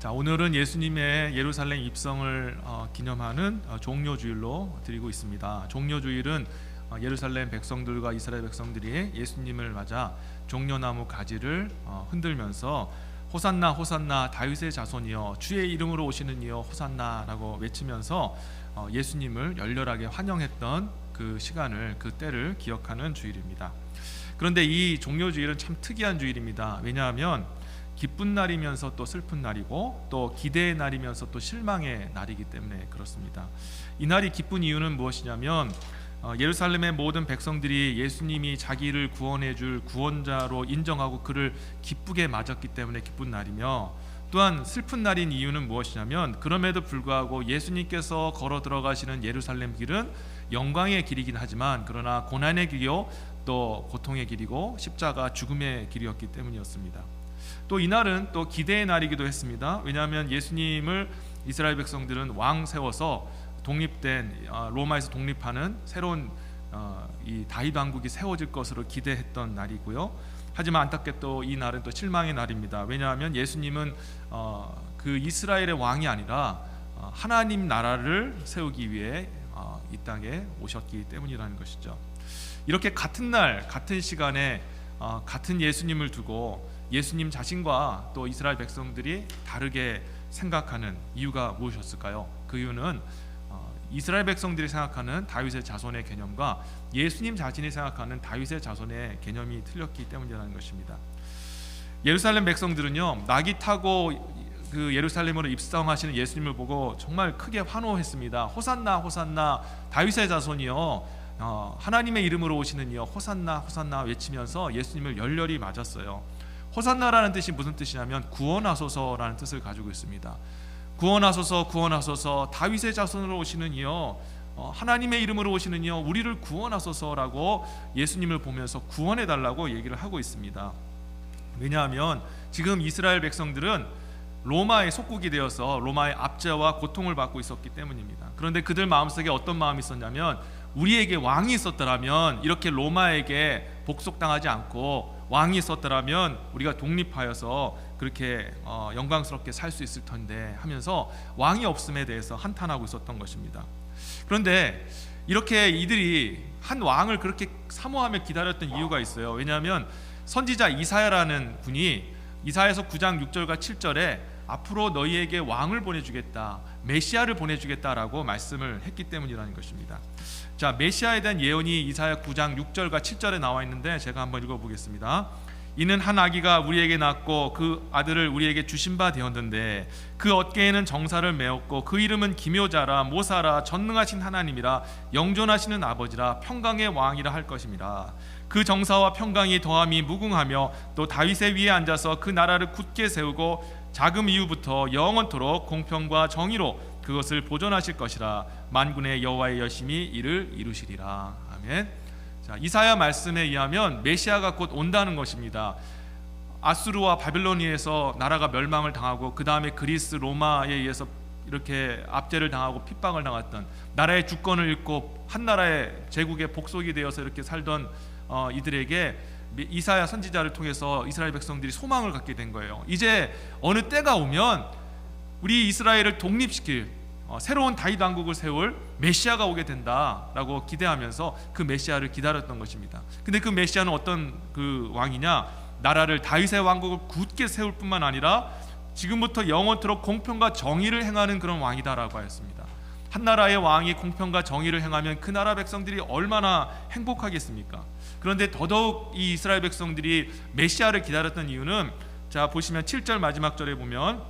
자, 오늘은 예수님의 예루살렘 입성을 기념하는 종료주일로 드리고 있습니다. 종료주일은 예루살렘 백성들과 이스라엘 백성들이 예수님을 맞아 종려나무 가지를 흔들면서 호산나 호산나 다윗의 자손이여 주의 이름으로 오시는 이여 호산나라고 외치면서 예수님을 열렬하게 환영했던 그 시간을, 그 때를 기억하는 주일입니다. 그런데 이 종료주일은 참 특이한 주일입니다. 왜냐하면 기쁜 날이면서 또 슬픈 날이고 또 기대의 날이면서 또 실망의 날이기 때문에 그렇습니다. 이 날이 기쁜 이유는 무엇이냐면 예루살렘의 모든 백성들이 예수님이 자기를 구원해 줄 구원자로 인정하고 그를 기쁘게 맞았기 때문에 기쁜 날이며, 또한 슬픈 날인 이유는 무엇이냐면 그럼에도 불구하고 예수님께서 걸어 들어가시는 예루살렘 길은 영광의 길이긴 하지만 그러나 고난의 길이요 또 고통의 길이고 십자가 죽음의 길이었기 때문이었습니다. 또 이날은 또 기대의 날이기도 했습니다. 왜냐하면 예수님을 이스라엘 백성들은 왕 세워서 독립된 로마에서 독립하는 새로운 이 다윗 왕국이 세워질 것으로 기대했던 날이고요. 하지만 안타깝게도 이 날은 또 실망의 날입니다. 왜냐하면 예수님은 그 이스라엘의 왕이 아니라 하나님 나라를 세우기 위해 이 땅에 오셨기 때문이라는 것이죠. 이렇게 같은 날 같은 시간에 같은 예수님을 두고 예수님 자신과 또 이스라엘 백성들이 다르게 생각하는 이유가 무엇이었을까요? 그 이유는 이스라엘 백성들이 생각하는 다윗의 자손의 개념과 예수님 자신이 생각하는 다윗의 자손의 개념이 틀렸기 때문이라는 것입니다. 예루살렘 백성들은요, 낙이 타고 그 예루살렘으로 입성하시는 예수님을 보고 정말 크게 환호했습니다. 호산나 호산나 다윗의 자손이여 하나님의 이름으로 오시는 이여 호산나 호산나 외치면서 예수님을 열렬히 맞았어요. 호산나라는 뜻이 무슨 뜻이냐면 구원하소서라는 뜻을 가지고 있습니다. 구원하소서 구원하소서 다윗의 자손으로 오시는 이여 하나님의 이름으로 오시는 이여 우리를 구원하소서라고 예수님을 보면서 구원해달라고 얘기를 하고 있습니다. 왜냐하면 지금 이스라엘 백성들은 로마의 속국이 되어서 로마의 압제와 고통을 받고 있었기 때문입니다. 그런데 그들 마음속에 어떤 마음이 있었냐면 우리에게 왕이 있었더라면 이렇게 로마에게 복속당하지 않고 왕이 있었더라면 우리가 독립하여서 그렇게 영광스럽게 살 수 있을 텐데 하면서 왕이 없음에 대해서 한탄하고 있었던 것입니다. 그런데 이렇게 이들이 한 왕을 그렇게 사모하며 기다렸던 이유가 있어요. 왜냐하면 선지자 이사야라는 분이 이사야서 9장 6절과 7절에 앞으로 너희에게 왕을 보내주겠다, 메시아를 보내주겠다라고 말씀을 했기 때문이라는 것입니다. 자, 메시아에 대한 예언이 이사야 9장 6절과 7절에 나와 있는데 제가 한번 읽어보겠습니다. 이는 한 아기가 우리에게 낳고 그 아들을 우리에게 주신 바 되었는데 그 어깨에는 정사를 메었고 그 이름은 기묘자라 모사라 전능하신 하나님이라 영존하시는 아버지라 평강의 왕이라 할 것임이라. 그 정사와 평강이 더함이 무궁하며 또 다윗의 위에 앉아서 그 나라를 굳게 세우고 자금 이후부터 영원토록 공평과 정의로 그것을 보존하실 것이라. 만군의 여호와의 열심히 이를 이루시리라. 아멘. 자, 이사야 말씀에 의하면 메시아가 곧 온다는 것입니다. 아수르와 바빌로니에서 나라가 멸망을 당하고 그 다음에 그리스 로마에 의해서 이렇게 압제를 당하고 핍박을 당했던, 나라의 주권을 잃고 한 나라의 제국의 복속이 되어서 이렇게 살던 이들에게 이사야 선지자를 통해서 이스라엘 백성들이 소망을 갖게 된 거예요. 이제 어느 때가 오면 우리 이스라엘을 독립시킬 새로운 다윗 왕국을 세울 메시아가 오게 된다라고 기대하면서 그 메시아를 기다렸던 것입니다. 근데 그 메시아는 어떤 그 왕이냐? 나라를 다윗의 왕국을 굳게 세울 뿐만 아니라 지금부터 영원토록 공평과 정의를 행하는 그런 왕이다라고 하였습니다. 한 나라의 왕이 공평과 정의를 행하면 그 나라 백성들이 얼마나 행복하겠습니까? 그런데 더더욱 이 이스라엘 백성들이 메시아를 기다렸던 이유는, 자 보시면 7절 마지막 절에 보면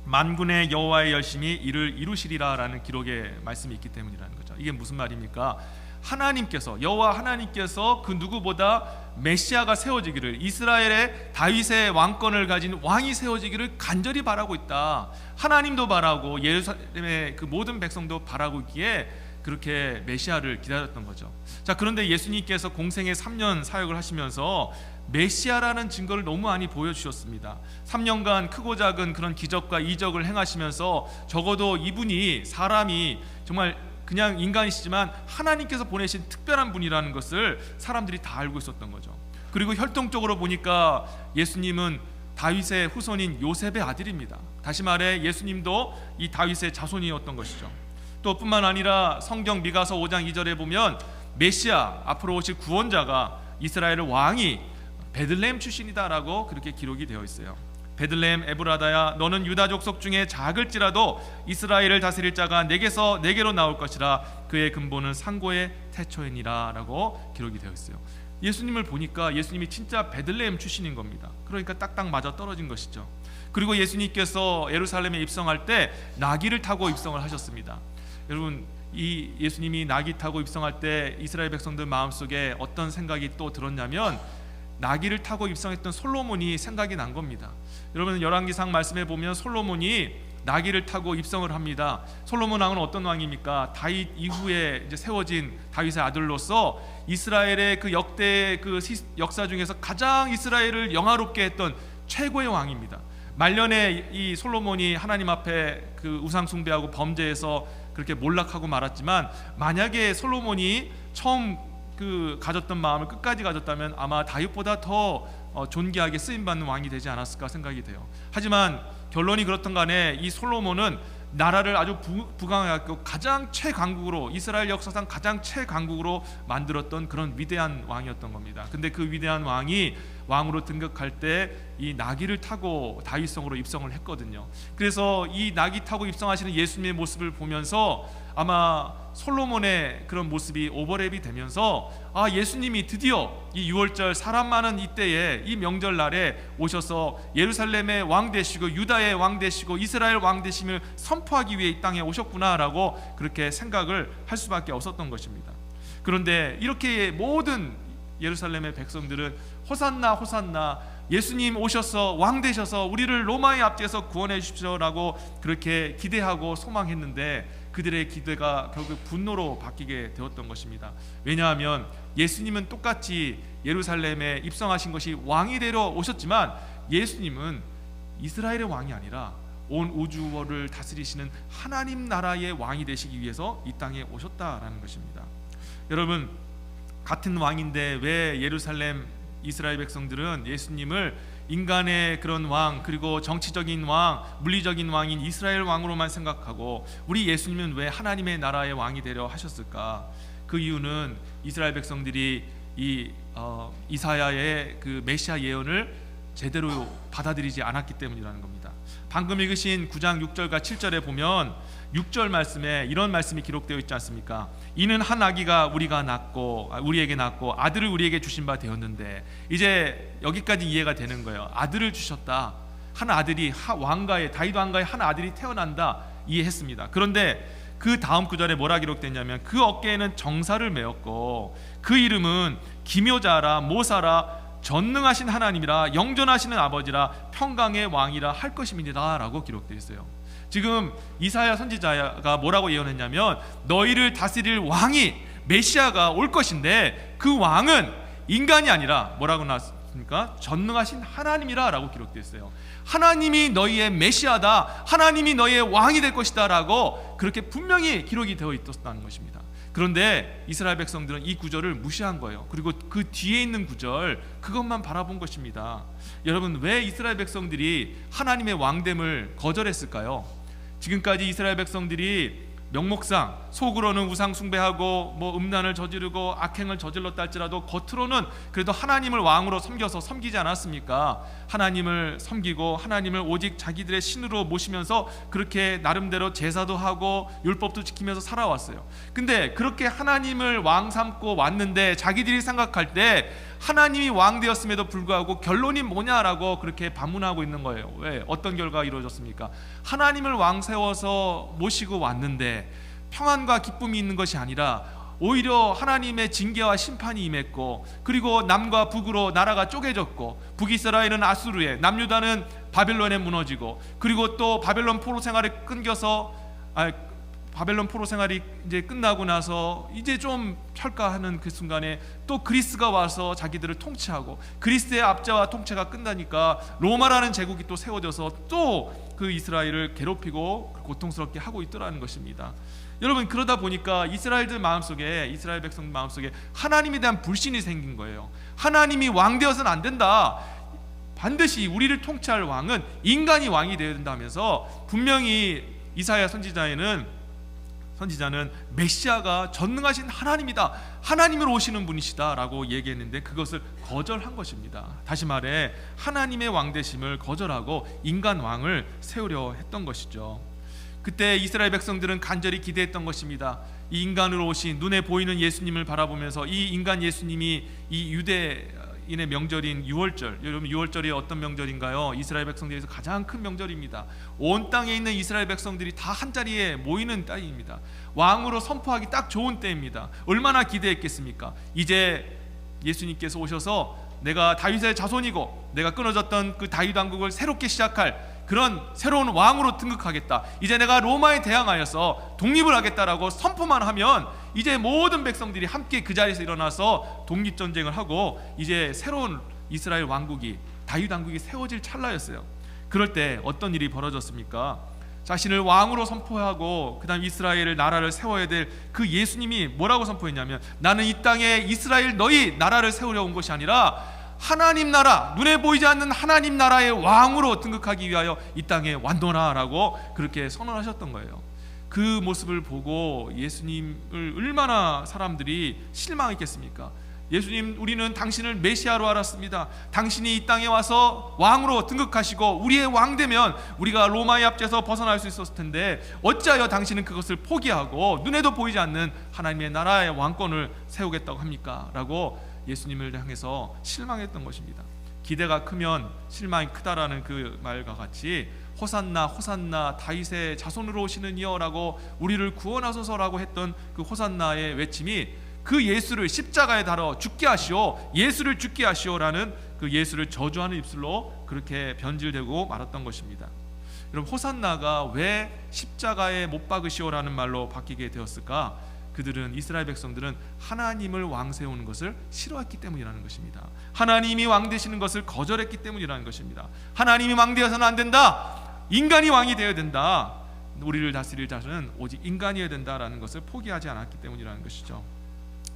만군의 여호와의 열심히 이를 이루시리라라는 기록의 말씀이 있기 때문이라는 거죠. 이게 무슨 말입니까? 하나님께서, 여호와 하나님께서 그 누구보다 메시아가 세워지기를, 이스라엘의 다윗의 왕권을 가진 왕이 세워지기를 간절히 바라고 있다. 하나님도 바라고 예루살렘의 그 모든 백성도 바라고 있기에 그렇게 메시아를 기다렸던 거죠. 자, 그런데 예수님께서 공생의 3년 사역을 하시면서 메시아라는 증거를 너무 많이 보여주셨습니다. 3년간 크고 작은 그런 기적과 이적을 행하시면서 적어도 이분이 사람이 정말 그냥 인간이시지만 하나님께서 보내신 특별한 분이라는 것을 사람들이 다 알고 있었던 거죠. 그리고 혈통적으로 보니까 예수님은 다윗의 후손인 요셉의 아들입니다. 다시 말해 예수님도 이 다윗의 자손이었던 것이죠. 또 뿐만 아니라 성경 미가서 5장 2절에 보면 메시아, 앞으로 오실 구원자가 이스라엘의 왕이 베들레헴 출신이다라고 그렇게 기록이 되어 있어요. 베들레헴 에브라다야, 너는 유다 족속 중에 작을지라도 이스라엘을 다스릴 자가 내게로 나올 것이라. 그의 근본은 상고의 태초이니라 라고 기록이 되어 있어요. 예수님을 보니까 예수님이 진짜 베들레헴 출신인 겁니다. 그러니까 딱딱 맞아 떨어진 것이죠. 그리고 예수님께서 예루살렘에 입성할 때 나귀를 타고 입성을 하셨습니다. 여러분, 이 예수님이 나귀 타고 입성할 때 이스라엘 백성들 마음속에 어떤 생각이 또 들었냐면 나귀를 타고 입성했던 솔로몬이 생각이 난 겁니다. 여러분, 열왕기상 말씀에 보면 솔로몬이 나귀를 타고 입성을 합니다. 솔로몬 왕은 어떤 왕입니까? 다윗 이후에 이제 세워진 다윗의 아들로서 이스라엘의 그 역대 그 역사 중에서 가장 이스라엘을 영화롭게 했던 최고의 왕입니다. 말년에 이 솔로몬이 하나님 앞에 그 우상 숭배하고 범죄해서 그렇게 몰락하고 말았지만, 만약에 솔로몬이 처음 그 가졌던 마음을 끝까지 가졌다면 아마 다윗보다 더 존귀하게 쓰임받는 왕이 되지 않았을까 생각이 돼요. 하지만 결론이 그렇든 간에 이 솔로몬은 나라를 아주 부강하고 가장 최강국으로, 이스라엘 역사상 가장 최강국으로 만들었던 그런 위대한 왕이었던 겁니다. 근데 그 위대한 왕이 왕으로 등극할 때 이 나귀를 타고 다윗성으로 입성을 했거든요. 그래서 이 나귀 타고 입성하시는 예수님의 모습을 보면서 아마 솔로몬의 그런 모습이 오버랩이 되면서 예수님이 드디어 이 6월절 사람 많은 이때에 이 명절날에 오셔서 예루살렘의 왕 되시고 유다의 왕 되시고 이스라엘 왕 되심을 선포하기 위해 이 땅에 오셨구나라고 그렇게 생각을 할 수밖에 없었던 것입니다. 그런데 이렇게 모든 예루살렘의 백성들은 호산나 호산나, 예수님 오셔서 왕 되셔서 우리를 로마의 압제에서 구원해 주십시오라고 그렇게 기대하고 소망했는데 그들의 기대가 결국 분노로 바뀌게 되었던 것입니다. 왜냐하면 예수님은 똑같이 예루살렘에 입성하신 것이 왕이 되러 오셨지만 예수님은 이스라엘의 왕이 아니라 온 우주를 다스리시는 하나님 나라의 왕이 되시기 위해서 이 땅에 오셨다라는 것입니다. 여러분, 같은 왕인데 왜 예루살렘 이스라엘 백성들은 예수님을 인간의 그런 왕, 그리고 정치적인 왕, 물리적인 왕인 이스라엘 왕으로만 생각하고 우리 예수님은 왜 하나님의 나라의 왕이 되려 하셨을까? 그 이유는 이스라엘 백성들이 이 이사야의 그 메시아 예언을 제대로 받아들이지 않았기 때문이라는 겁니다. 방금 읽으신 9장 6절과 7절에 보면 6절 말씀에 이런 말씀이 기록되어 있지 않습니까? 이는 한 아기가 우리에게 낳고 아들을 우리에게 주신 바 되었는데, 이제 여기까지 이해가 되는 거예요. 아들을 주셨다. 한 아들이 다윗 왕가의 한 아들이 태어난다, 이해했습니다. 그런데 그 다음 구절에 뭐라 기록됐냐면 그 어깨에는 정사를 메었고 그 이름은 기묘자라 모사라 전능하신 하나님이라 영존하시는 아버지라 평강의 왕이라 할 것입니다 라고 기록되어 있어요. 지금 이사야 선지자가 뭐라고 예언했냐면 너희를 다스릴 왕이, 메시아가 올 것인데 그 왕은 인간이 아니라 뭐라고 나왔습니까? 전능하신 하나님이라 라고 기록되어 있어요. 하나님이 너희의 메시아다, 하나님이 너희의 왕이 될 것이다 라고 그렇게 분명히 기록이 되어 있었다는 것입니다. 그런데 이스라엘 백성들은 이 구절을 무시한 거예요. 그리고 그 뒤에 있는 구절, 그것만 바라본 것입니다. 여러분, 왜 이스라엘 백성들이 하나님의 왕됨을 거절했을까요? 지금까지 이스라엘 백성들이 명목상 속으로는 우상 숭배하고 음란을 저지르고 악행을 저질렀다 할지라도 겉으로는 그래도 하나님을 왕으로 섬기지 않았습니까? 하나님을 섬기고 하나님을 오직 자기들의 신으로 모시면서 그렇게 나름대로 제사도 하고 율법도 지키면서 살아왔어요. 근데 그렇게 하나님을 왕 삼고 왔는데 자기들이 생각할 때 하나님이 왕 되었음에도 불구하고 결론이 뭐냐라고 그렇게 반문하고 있는 거예요. 왜? 어떤 결과가 이루어졌습니까? 하나님을 왕 세워서 모시고 왔는데 평안과 기쁨이 있는 것이 아니라 오히려 하나님의 징계와 심판이 임했고, 그리고 남과 북으로 나라가 쪼개졌고, 북이스라엘은 아수르에, 남유다는 바벨론에 무너지고, 그리고 또 바벨론 포로 생활이 이제 끝나고 나서 이제 좀 평가하는 그 순간에 또 그리스가 와서 자기들을 통치하고, 그리스의 압제와 통치가 끝나니까 로마라는 제국이 또 세워져서 또 그 이스라엘을 괴롭히고 고통스럽게 하고 있더라는 것입니다. 여러분, 그러다 보니까 이스라엘 백성 마음속에 하나님에 대한 불신이 생긴 거예요. 하나님이 왕 되어서는 안 된다. 반드시 우리를 통치할 왕은 인간이 왕이 되어야 된다면서 분명히 이사야 선지자는 메시아가 전능하신 하나님이다, 하나님으로 오시는 분이시다 라고 얘기했는데 그것을 거절한 것입니다. 다시 말해 하나님의 왕되심을 거절하고 인간 왕을 세우려 했던 것이죠. 그때 이스라엘 백성들은 간절히 기대했던 것입니다. 이 인간으로 오신 눈에 보이는 예수님을 바라보면서 이 인간 예수님이 이 유대인의 명절인 유월절, 여러분 유월절이 어떤 명절인가요? 이스라엘 백성들에서 가장 큰 명절입니다. 온 땅에 있는 이스라엘 백성들이 다 한자리에 모이는 때입니다. 왕으로 선포하기 딱 좋은 때입니다. 얼마나 기대했겠습니까? 이제 예수님께서 오셔서 내가 다윗의 자손이고 내가 끊어졌던 그 다윗 왕국을 새롭게 시작할 그런 새로운 왕으로 등극하겠다, 이제 내가 로마에 대항하여서 독립을 하겠다라고 선포만 하면 이제 모든 백성들이 함께 그 자리에서 일어나서 독립전쟁을 하고 이제 새로운 이스라엘 왕국이, 다윗 왕국이 세워질 찰나였어요. 그럴 때 어떤 일이 벌어졌습니까? 자신을 왕으로 선포하고 그 다음 이스라엘을 나라를 세워야 될 그 예수님이 뭐라고 선포했냐면, 나는 이 땅에 이스라엘 너희 나라를 세우려 온 것이 아니라 하나님 나라, 눈에 보이지 않는 하나님 나라의 왕으로 등극하기 위하여 이 땅에 왔노라 라고 그렇게 선언하셨던 거예요. 그 모습을 보고 예수님을 얼마나 사람들이 실망했겠습니까? 예수님, 우리는 당신을 메시아로 알았습니다. 당신이 이 땅에 와서 왕으로 등극하시고 우리의 왕 되면 우리가 로마의 압제에서 벗어날 수 있었을 텐데 어찌하여 당신은 그것을 포기하고 눈에도 보이지 않는 하나님의 나라의 왕권을 세우겠다고 합니까? 라고 예수님을 향해서 실망했던 것입니다. 기대가 크면 실망이 크다라는 그 말과 같이 호산나 호산나 다윗의 자손으로 오시는 이여라고 우리를 구원하소서라고 했던 그 호산나의 외침이 그 예수를 십자가에 달아 죽게 하시오, 예수를 죽게 하시오라는 그 예수를 저주하는 입술로 그렇게 변질되고 말았던 것입니다. 여러분, 호산나가 왜 십자가에 못 박으시오라는 말로 바뀌게 되었을까? 그들은, 이스라엘 백성들은 하나님을 왕 세우는 것을 싫어했기 때문이라는 것입니다. 하나님이 왕 되시는 것을 거절했기 때문이라는 것입니다. 하나님이 왕 되어서는 안 된다, 인간이 왕이 되어야 된다, 우리를 다스릴 자는 오직 인간이어야 된다라는 것을 포기하지 않았기 때문이라는 것이죠.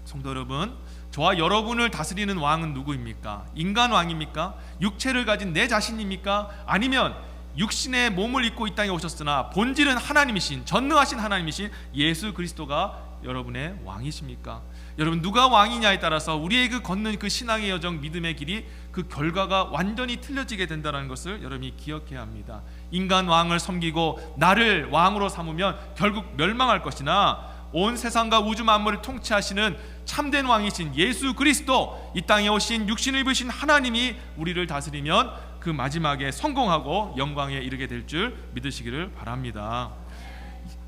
성도 여러분, 저와 여러분을 다스리는 왕은 누구입니까? 인간 왕입니까? 육체를 가진 내 자신입니까? 아니면 육신의 몸을 입고 이 땅에 오셨으나 본질은 하나님이신, 전능하신 하나님이신 예수 그리스도가 여러분의 왕이십니까? 여러분, 누가 왕이냐에 따라서 우리의 그 걷는 그 신앙의 여정, 믿음의 길이 그 결과가 완전히 틀려지게 된다는 것을 여러분이 기억해야 합니다. 인간 왕을 섬기고 나를 왕으로 삼으면 결국 멸망할 것이나 온 세상과 우주 만물을 통치하시는 참된 왕이신 예수 그리스도, 이 땅에 오신 육신을 입으신 하나님이 우리를 다스리면 그 마지막에 성공하고 영광에 이르게 될 줄 믿으시기를 바랍니다.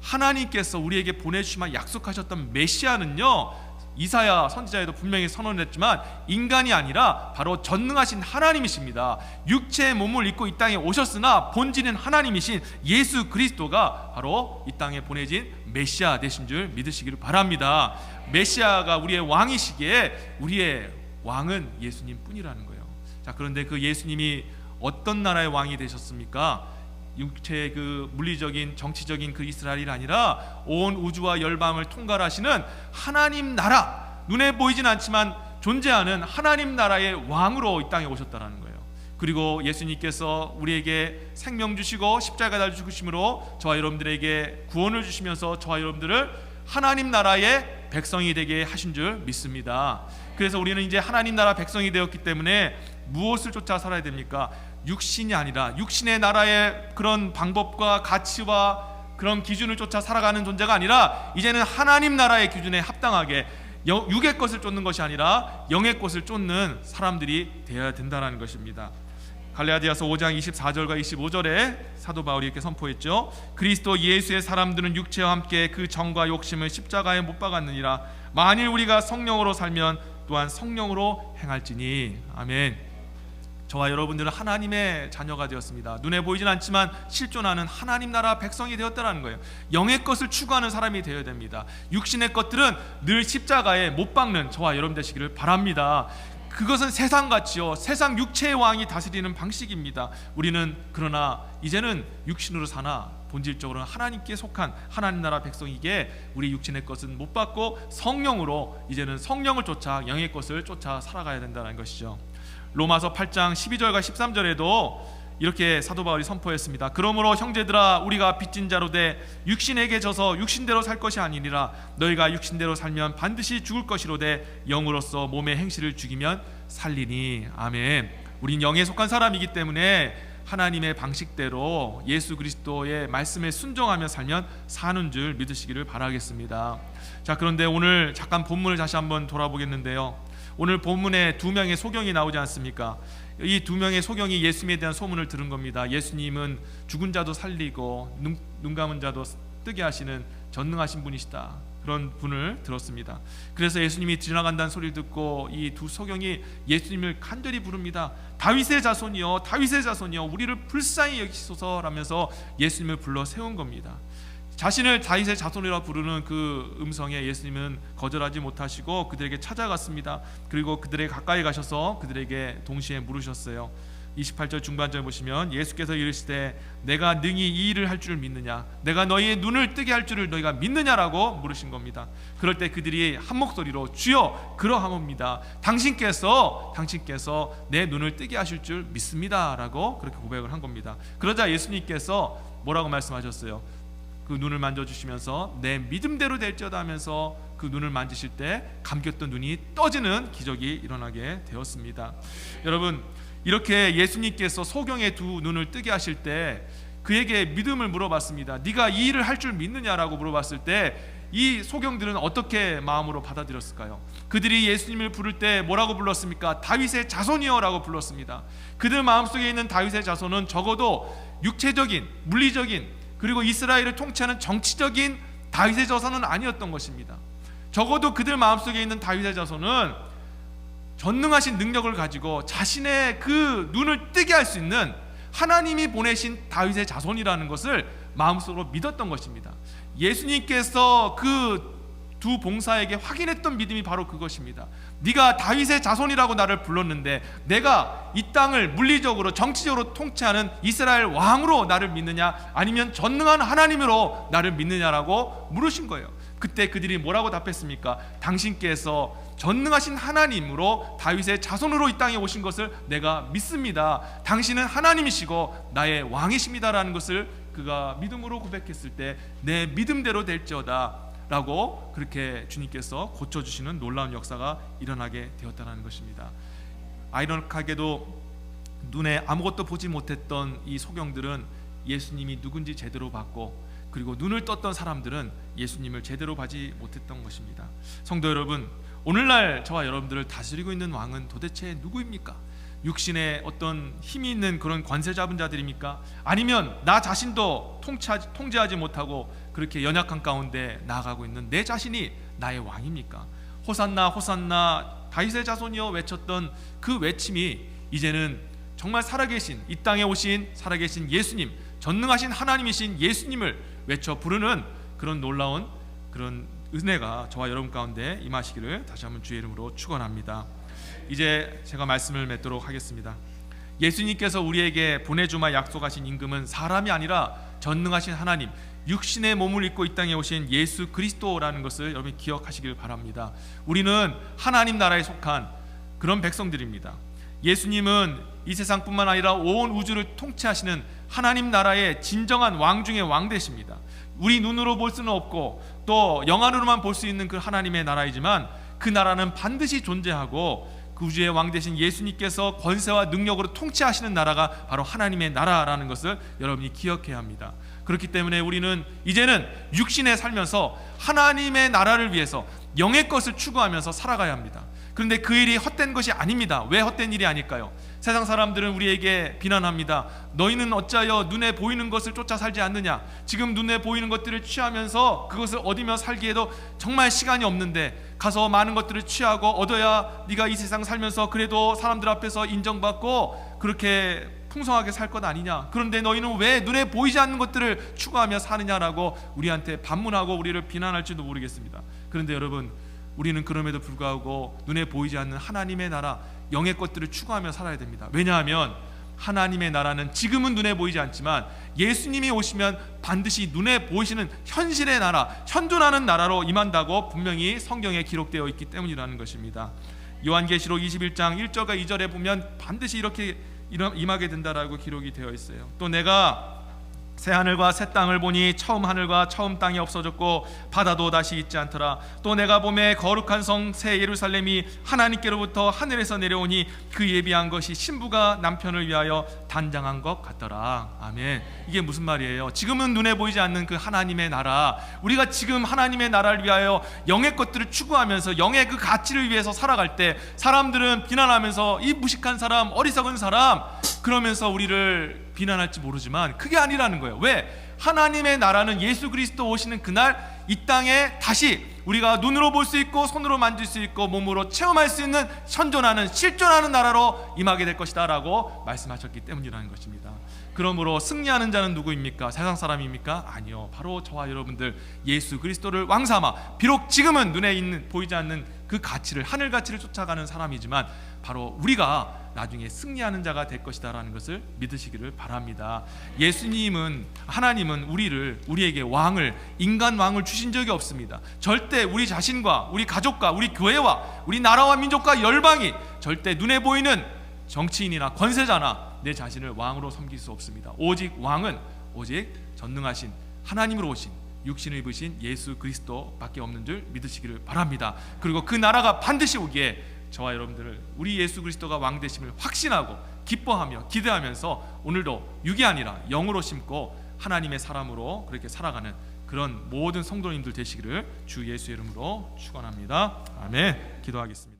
하나님께서 우리에게 보내주시면 약속하셨던 메시아는요, 이사야 선지자에도 분명히 선언했지만 인간이 아니라 바로 전능하신 하나님이십니다. 육체의 몸을 입고 이 땅에 오셨으나 본질은 하나님이신 예수 그리스도가 바로 이 땅에 보내진 메시아 되신 줄 믿으시기를 바랍니다. 메시아가 우리의 왕이시기에 우리의 왕은 예수님 뿐이라는 거예요. 자, 그런데 그 예수님이 어떤 나라의 왕이 되셨습니까? 육체의 그 물리적인 정치적인 그 이스라엘이 아니라 온 우주와 열방을 통괄하시는 하나님 나라, 눈에 보이진 않지만 존재하는 하나님 나라의 왕으로 이 땅에 오셨다는 거예요. 그리고 예수님께서 우리에게 생명 주시고 십자가 달려 죽으심으로 저와 여러분들에게 구원을 주시면서 저와 여러분들을 하나님 나라의 백성이 되게 하신 줄 믿습니다. 그래서 우리는 이제 하나님 나라 백성이 되었기 때문에 무엇을 쫓아 살아야 됩니까? 육신이 아니라 육신의 나라의 그런 방법과 가치와 그런 기준을 쫓아 살아가는 존재가 아니라 이제는 하나님 나라의 기준에 합당하게 육의 것을 쫓는 것이 아니라 영의 것을 쫓는 사람들이 되어야 된다는 것입니다. 갈라디아서 5장 24절과 25절에 사도 바울이 이렇게 선포했죠. 그리스도 예수의 사람들은 육체와 함께 그 정과 욕심을 십자가에 못 박았느니라. 만일 우리가 성령으로 살면 또한 성령으로 행할지니. 아멘. 저와 여러분들은 하나님의 자녀가 되었습니다. 눈에 보이진 않지만 실존하는 하나님 나라 백성이 되었다는 거예요. 영의 것을 추구하는 사람이 되어야 됩니다. 육신의 것들은 늘 십자가에 못 박는 저와 여러분 되시기를 바랍니다. 그것은 세상같이요, 세상 육체의 왕이 다스리는 방식입니다. 우리는 그러나 이제는 육신으로 사나 본질적으로는 하나님께 속한 하나님 나라 백성이기에 우리 육신의 것은 못 받고 성령으로 이제는 성령을 쫓아 영의 것을 쫓아 살아가야 된다는 것이죠. 로마서 8장 12절과 13절에도 이렇게 사도 바울이 선포했습니다. 그러므로 형제들아, 우리가 빚진 자로 돼 육신에게 져서 육신대로 살 것이 아니니라. 너희가 육신대로 살면 반드시 죽을 것이로되 영으로서 몸의 행실을 죽이면 살리니. 아멘. 우린 영에 속한 사람이기 때문에 하나님의 방식대로 예수 그리스도의 말씀에 순종하며 살면 사는 줄 믿으시기를 바라겠습니다. 자, 그런데 오늘 잠깐 본문을 다시 한번 돌아보겠는데요, 오늘 본문에 두 명의 소경이 나오지 않습니까? 이 두 명의 소경이 예수님에 대한 소문을 들은 겁니다. 예수님은 죽은 자도 살리고 눈 감은 자도 뜨게 하시는 전능하신 분이시다, 그런 분을 들었습니다. 그래서 예수님이 지나간다는 소리를 듣고 이 두 소경이 예수님을 간절히 부릅니다. 다윗의 자손이여, 다윗의 자손이여, 우리를 불쌍히 여기소서라면서 예수님을 불러 세운 겁니다. 자신을 다윗의 자손이라 부르는 그 음성에 예수님은 거절하지 못하시고 그들에게 찾아갔습니다. 그리고 그들에게 가까이 가셔서 그들에게 동시에 물으셨어요. 28절 중반절 보시면 예수께서 이르시되 내가 능히 이 일을 할 줄 믿느냐, 내가 너희의 눈을 뜨게 할 줄을 너희가 믿느냐라고 물으신 겁니다. 그럴 때 그들이 한 목소리로 주여 그러하옵니다, 당신께서 내 눈을 뜨게 하실 줄 믿습니다라고 그렇게 고백을 한 겁니다. 그러자 예수님께서 뭐라고 말씀하셨어요? 그 눈을 만져주시면서 내 믿음대로 될지어다 하면서 그 눈을 만지실 때 감겼던 눈이 떠지는 기적이 일어나게 되었습니다. 여러분, 이렇게 예수님께서 소경의 두 눈을 뜨게 하실 때 그에게 믿음을 물어봤습니다. 네가 이 일을 할 줄 믿느냐라고 물어봤을 때 이 소경들은 어떻게 마음으로 받아들였을까요? 그들이 예수님을 부를 때 뭐라고 불렀습니까? 다윗의 자손이여 라고 불렀습니다. 그들 마음속에 있는 다윗의 자손은 적어도 육체적인, 물리적인, 그리고 이스라엘을 통치하는 정치적인 다윗의 자손은 아니었던 것입니다. 적어도 그들 마음속에 있는 다윗의 자손은 전능하신 능력을 가지고 자신의 그 눈을 뜨게 할 수 있는 하나님이 보내신 다윗의 자손이라는 것을 마음속으로 믿었던 것입니다. 예수님께서 그 두 봉사에게 확인했던 믿음이 바로 그것입니다. 네가 다윗의 자손이라고 나를 불렀는데 내가 이 땅을 물리적으로 정치적으로 통치하는 이스라엘 왕으로 나를 믿느냐, 아니면 전능한 하나님으로 나를 믿느냐라고 물으신 거예요. 그때 그들이 뭐라고 답했습니까? 당신께서 전능하신 하나님으로 다윗의 자손으로 이 땅에 오신 것을 내가 믿습니다. 당신은 하나님이시고 나의 왕이십니다라는 것을 그가 믿음으로 고백했을 때 내 믿음대로 될지어다 라고 그렇게 주님께서 고쳐주시는 놀라운 역사가 일어나게 되었다는 것입니다. 아이러니하게도 눈에 아무것도 보지 못했던 이 소경들은 예수님이 누군지 제대로 봤고, 그리고 눈을 떴던 사람들은 예수님을 제대로 보지 못했던 것입니다. 성도 여러분, 오늘날 저와 여러분들을 다스리고 있는 왕은 도대체 누구입니까? 육신의 어떤 힘이 있는 그런 권세 잡은 자들입니까? 아니면 나 자신도 통제하지 못하고 그렇게 연약한 가운데 나아가고 있는 내 자신이 나의 왕입니까? 호산나 호산나 다윗의 자손이여 외쳤던 그 외침이 이제는 정말 살아계신, 이 땅에 오신 살아계신 예수님, 전능하신 하나님이신 예수님을 외쳐 부르는 그런 놀라운 그런 은혜가 저와 여러분 가운데 임하시기를 다시 한번 주의 이름으로 축원합니다. 이제 제가 말씀을 맺도록 하겠습니다. 예수님께서 우리에게 보내주마 약속하신 임금은 사람이 아니라 전능하신 하나님, 육신의 몸을 입고 이 땅에 오신 예수 그리스도라는 것을 여러분이 기억하시길 바랍니다. 우리는 하나님 나라에 속한 그런 백성들입니다. 예수님은 이 세상뿐만 아니라 온 우주를 통치하시는 하나님 나라의 진정한 왕 중의 왕 되십니다. 우리 눈으로 볼 수는 없고 또 영안으로만 볼 수 있는 그 하나님의 나라이지만 그 나라는 반드시 존재하고 그 우주의 왕 되신 예수님께서 권세와 능력으로 통치하시는 나라가 바로 하나님의 나라라는 것을 여러분이 기억해야 합니다. 그렇기 때문에 우리는 이제는 육신에 살면서 하나님의 나라를 위해서 영의 것을 추구하면서 살아가야 합니다. 그런데 그 일이 헛된 것이 아닙니다. 왜 헛된 일이 아닐까요? 세상 사람들은 우리에게 비난합니다. 너희는 어찌하여 눈에 보이는 것을 쫓아 살지 않느냐? 지금 눈에 보이는 것들을 취하면서 그것을 얻으며 살기에도 정말 시간이 없는데 가서 많은 것들을 취하고 얻어야 네가 이 세상 살면서 그래도 사람들 앞에서 인정받고 그렇게 풍성하게 살 것 아니냐? 그런데 너희는 왜 눈에 보이지 않는 것들을 추구하며 사느냐라고 우리한테 반문하고 우리를 비난할지도 모르겠습니다. 그런데 여러분, 우리는 그럼에도 불구하고 눈에 보이지 않는 하나님의 나라, 영의 것들을 추구하며 살아야 됩니다. 왜냐하면 하나님의 나라는 지금은 눈에 보이지 않지만 예수님이 오시면 반드시 눈에 보이시는 현실의 나라, 현존하는 나라로 임한다고 분명히 성경에 기록되어 있기 때문이라는 것입니다. 요한계시록 21장 1절과 2절에 보면 반드시 이렇게 임하게 된다라고 기록이 되어 있어요. 또 내가 새 하늘과 새 땅을 보니 처음 하늘과 처음 땅이 없어졌고 바다도 다시 있지 않더라. 또 내가 보매 거룩한 성 새 예루살렘이 하나님께로부터 하늘에서 내려오니 그 예비한 것이 신부가 남편을 위하여 단장한 것 같더라. 아멘. 이게 무슨 말이에요? 지금은 눈에 보이지 않는 그 하나님의 나라, 우리가 지금 하나님의 나라를 위하여 영의 것들을 추구하면서 영의 그 가치를 위해서 살아갈 때 사람들은 비난하면서 이 무식한 사람, 어리석은 사람 그러면서 우리를 비난할지 모르지만 그게 아니라는 거예요. 왜? 하나님의 나라는 예수 그리스도 오시는 그날 이 땅에 다시 우리가 눈으로 볼 수 있고 손으로 만질 수 있고 몸으로 체험할 수 있는 현존하는 실존하는 나라로 임하게 될 것이다 라고 말씀하셨기 때문이라는 것입니다. 그러므로 승리하는 자는 누구입니까? 세상 사람입니까? 아니요, 바로 저와 여러분들 예수 그리스도를 왕삼아 비록 지금은 눈에 보이지 않는 그 가치를, 하늘 가치를 쫓아가는 사람이지만 바로 우리가 나중에 승리하는 자가 될 것이다 라는 것을 믿으시기를 바랍니다. 예수님은, 하나님은 우리에게 왕을, 인간 왕을 주신 적이 없습니다. 절대 우리 자신과 우리 가족과 우리 교회와 우리 나라와 민족과 열방이 절대 눈에 보이는 정치인이나 권세자나 내 자신을 왕으로 섬길 수 없습니다. 오직 왕은 오직 전능하신 하나님으로 오신 육신을 입으신 예수 그리스도밖에 없는 줄 믿으시기를 바랍니다. 그리고 그 나라가 반드시 오기에 저와 여러분들을 우리 예수 그리스도가 왕 되심을 확신하고 기뻐하며 기대하면서 오늘도 육이 아니라 영으로 심고 하나님의 사람으로 그렇게 살아가는 그런 모든 성도님들 되시기를 주 예수의 이름으로 축원합니다. 아멘. 기도하겠습니다.